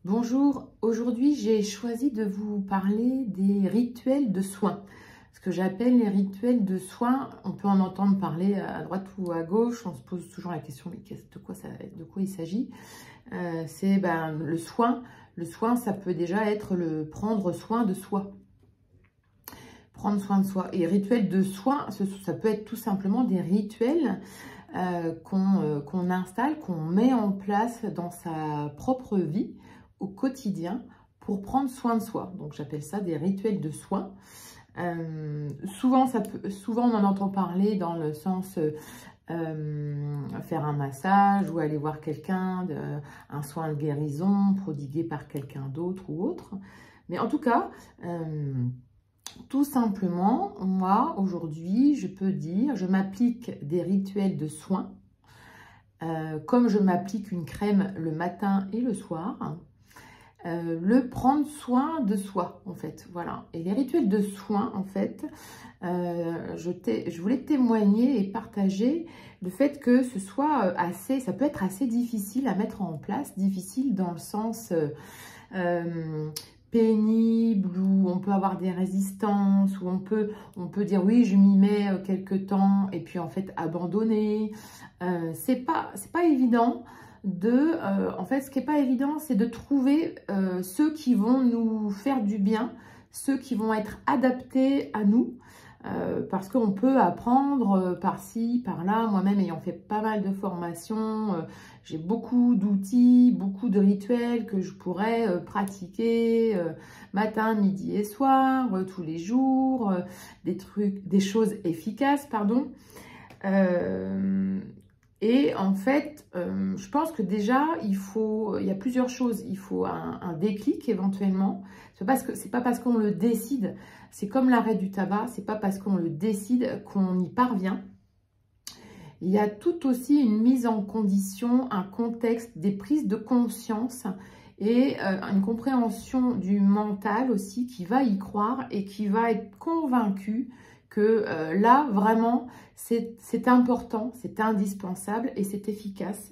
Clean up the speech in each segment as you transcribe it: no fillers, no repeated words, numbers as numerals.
Bonjour, aujourd'hui j'ai choisi de vous parler des rituels de soins. Ce que j'appelle les rituels de soins, on peut en entendre parler à droite ou à gauche, on se pose toujours la question mais de quoi il s'agit. C'est le soin. Le soin, ça peut déjà être le prendre soin de soi. Prendre soin de soi. Et rituels de soins, ça peut être tout simplement des rituels qu'on installe, qu'on met en place dans sa propre vie au quotidien pour prendre soin de soi. Donc j'appelle ça des rituels de soins. Souvent on en entend parler dans le sens faire un massage ou aller voir quelqu'un, un soin de guérison prodigué par quelqu'un d'autre ou autre. Mais en tout cas, tout simplement, moi, aujourd'hui, je peux dire, je m'applique des rituels de soins, comme je m'applique une crème le matin et le soir, le prendre soin de soi, en fait, voilà. Et les rituels de soins, en fait, je voulais témoigner et partager le fait que ce soit ça peut être assez difficile à mettre en place, difficile dans le sens pénible, où on peut avoir des résistances, où on peut dire oui, je m'y mets quelques temps et puis en fait abandonner. C'est pas évident en fait, ce qui n'est pas évident, c'est de trouver ceux qui vont nous faire du bien, ceux qui vont être adaptés à nous, parce qu'on peut apprendre par-ci, par-là. Moi-même, ayant fait pas mal de formations, j'ai beaucoup d'outils, beaucoup de rituels que je pourrais pratiquer matin, midi et soir, tous les jours, des choses efficaces, pardon. Et en fait, je pense que déjà, il y a plusieurs choses. Il faut un déclic éventuellement. C'est pas parce qu'on le décide, c'est comme l'arrêt du tabac, c'est pas parce qu'on le décide qu'on y parvient. Il y a tout aussi une mise en condition, un contexte, des prises de conscience et une compréhension du mental aussi qui va y croire et qui va être convaincu que là, vraiment, c'est important, c'est indispensable et c'est efficace.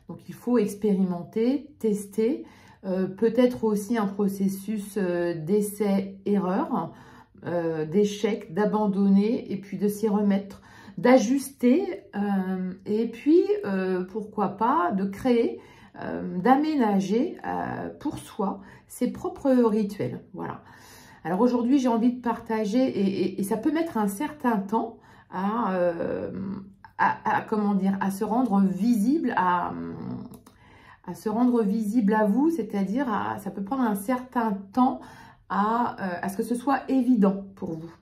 Donc, il faut expérimenter, tester, peut-être aussi un processus d'essai-erreur, d'échec, d'abandonner et puis de s'y remettre, d'ajuster et puis, pourquoi pas, de créer, d'aménager pour soi ses propres rituels. Voilà. Alors aujourd'hui, j'ai envie de partager, et ça peut mettre un certain temps comment dire, à se rendre visible, à se rendre visible à vous, c'est-à-dire ça peut prendre un certain temps à ce que ce soit évident pour vous.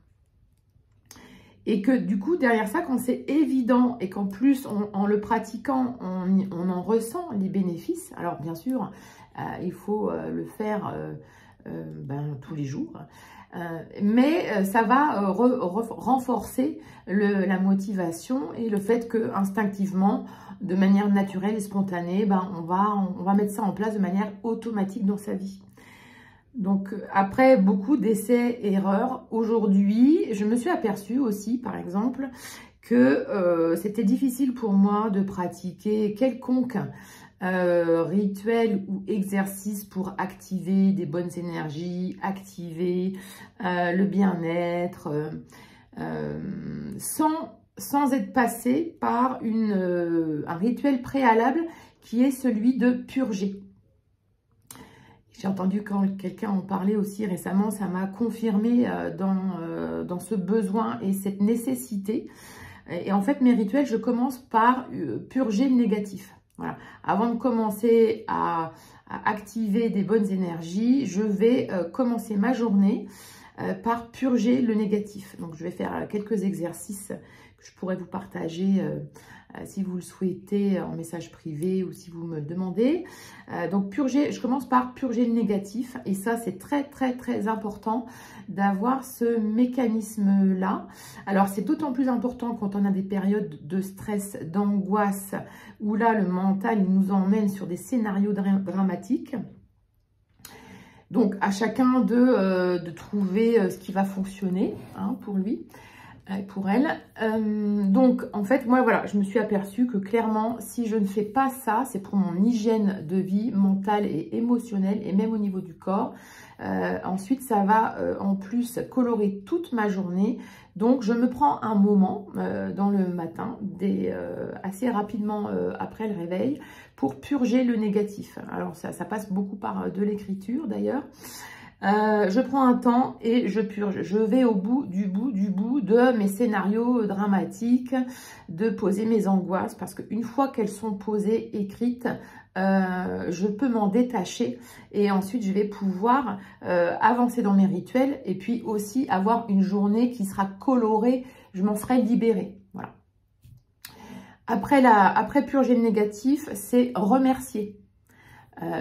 Et que du coup, derrière ça, quand c'est évident et qu'en plus, en le pratiquant, on en ressent les bénéfices, alors bien sûr, il faut le faire tous les jours. Mais ça va renforcer la motivation et le fait que instinctivement, de manière naturelle et spontanée, on va mettre ça en place de manière automatique dans sa vie. Donc après beaucoup d'essais-erreurs, aujourd'hui, je me suis aperçue aussi, par exemple, que c'était difficile pour moi de pratiquer quelconque rituel ou exercice pour activer des bonnes énergies, activer le bien-être, sans être passé par un rituel préalable qui est celui de purger. J'ai entendu quand quelqu'un en parlait aussi récemment, ça m'a confirmé dans ce besoin et cette nécessité. Et en fait, mes rituels, je commence par purger le négatif. Voilà. Avant de commencer à activer des bonnes énergies, je vais commencer ma journée par purger le négatif. Donc, je vais faire quelques exercices que je pourrais vous partager si vous le souhaitez en message privé ou si vous me le demandez. Donc, je commence par purger le négatif. Et ça, c'est très, très, très important d'avoir ce mécanisme-là. Alors, c'est d'autant plus important quand on a des périodes de stress, d'angoisse, où là, le mental, il nous emmène sur des scénarios dramatiques. Donc, à chacun de trouver ce qui va fonctionner pour lui. pour elle. Donc, en fait, moi, voilà, je me suis aperçue que clairement, si je ne fais pas ça, c'est pour mon hygiène de vie mentale et émotionnelle, et même au niveau du corps. Ensuite, ça va en plus colorer toute ma journée. Donc, je me prends un moment dans le matin, assez rapidement après le réveil, pour purger le négatif. Alors, ça passe beaucoup par de l'écriture, d'ailleurs. Je prends un temps et je purge. Je vais au bout de mes scénarios dramatiques, de poser mes angoisses, parce qu'une fois qu'elles sont posées, écrites, je peux m'en détacher et ensuite je vais pouvoir avancer dans mes rituels et puis aussi avoir une journée qui sera colorée. Je m'en serai libérée. Voilà. Après purger le négatif, c'est remercier.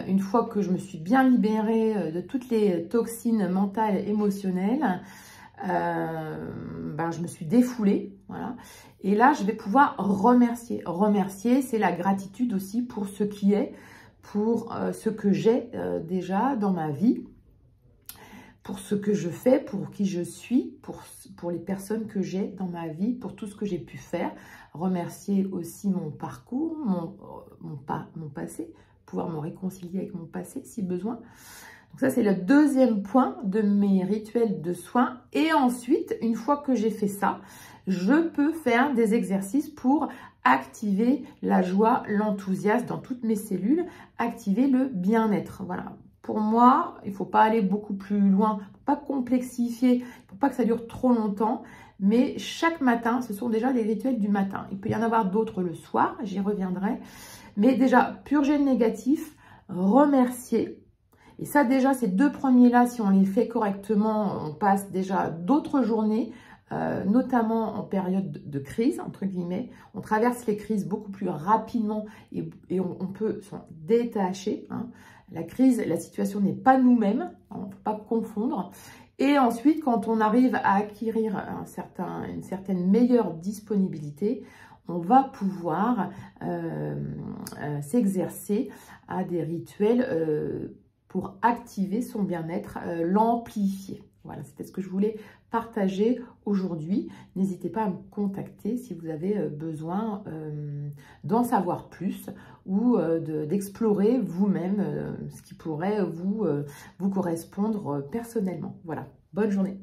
Une fois que je me suis bien libérée de toutes les toxines mentales et émotionnelles, je me suis défoulée, voilà. Et là, je vais pouvoir remercier. Remercier, c'est la gratitude aussi pour ce qui est, pour ce que j'ai déjà dans ma vie, pour ce que je fais, pour qui je suis, pour les personnes que j'ai dans ma vie, pour tout ce que j'ai pu faire. Remercier aussi mon parcours, mon passé, pouvoir me réconcilier avec mon passé si besoin. Donc ça, c'est le deuxième point de mes rituels de soins. Et ensuite, une fois que j'ai fait ça, je peux faire des exercices pour activer la joie, l'enthousiasme dans toutes mes cellules, activer le bien-être. Voilà. Pour moi, il ne faut pas aller beaucoup plus loin, pas complexifier, il ne faut pas que ça dure trop longtemps. Mais chaque matin, ce sont déjà les rituels du matin. Il peut y en avoir d'autres le soir, j'y reviendrai. Mais déjà, purger le négatif, remercier. Et ça, déjà, ces deux premiers-là, si on les fait correctement, on passe déjà d'autres journées, notamment en période de crise, entre guillemets. On traverse les crises beaucoup plus rapidement et on peut s'en détacher. Hein. La crise, la situation n'est pas nous-mêmes, on ne peut pas confondre. Et ensuite, quand on arrive à acquérir une certaine meilleure disponibilité, on va pouvoir s'exercer à des rituels pour activer son bien-être, l'amplifier. Voilà, c'était ce que je voulais partager aujourd'hui. N'hésitez pas à me contacter si vous avez besoin d'en savoir plus ou d'explorer vous-même ce qui pourrait vous correspondre personnellement. Voilà, bonne journée.